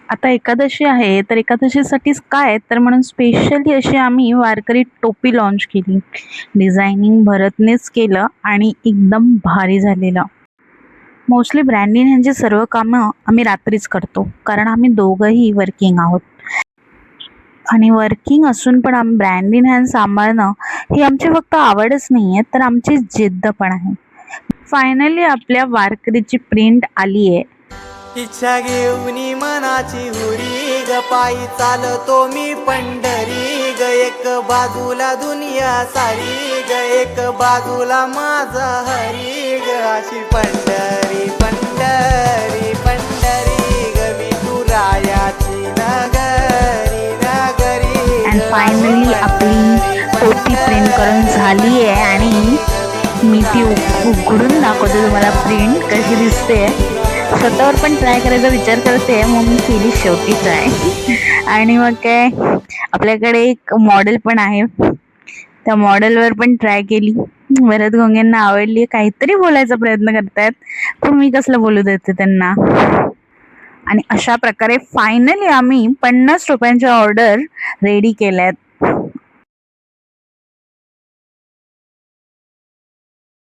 आता एकादशी आहे, तर एकादशीसाठीच काय तर म्हणून स्पेशली अशी आम्ही वारकरी टोपी लॉन्च केली. डिझायनिंग भरतनेच केलं आणि एकदम भारी झालेलं. मोस्टली ब्रँडिंग ह्यांची सर्व कामं आम्ही रात्रीच करतो, कारण आम्ही दोघंही वर्किंग आहोत. आणि वर्किंग असून पण आम्ही ब्रँड हँड सांभाळणं ही आमची फक्त आवडच नाही आहे, तर आमची जिद्द पण आहे. फायनली आपल्या वारकरीची प्रिंट आली आहे. इच्छा घेऊनी मनाची हुरी ग, पायी चालतो मी पंढरी ग. एक बाजूला दुनिया सारी ग, एक बाजूला माझा हरी ग. अशी पंढरी पंढरी पंढरी ग, विठुरायाची नगरी नगरी. अँड फायनली आपली टोपी प्रिंट करून झाली आहे आणि मी ती उघडून दाखवते तुम्हाला प्रिंट कशी दिसते. स्वतःवर पण ट्राय करायचा विचार करते, मग मी केली शेवटी ट्राय. आणि मग काय, आपल्याकडे एक मॉडेल पण आहे, त्या मॉडेलवर पण ट्राय केली. भरत गोंगेंना आवडली, काहीतरी बोलायचा प्रयत्न करतायत, पण मी कसलं बोलू देते त्यांना. आणि अशा प्रकारे फायनली आम्ही 50 टोप्यांच्या ऑर्डर रेडी केल्यात.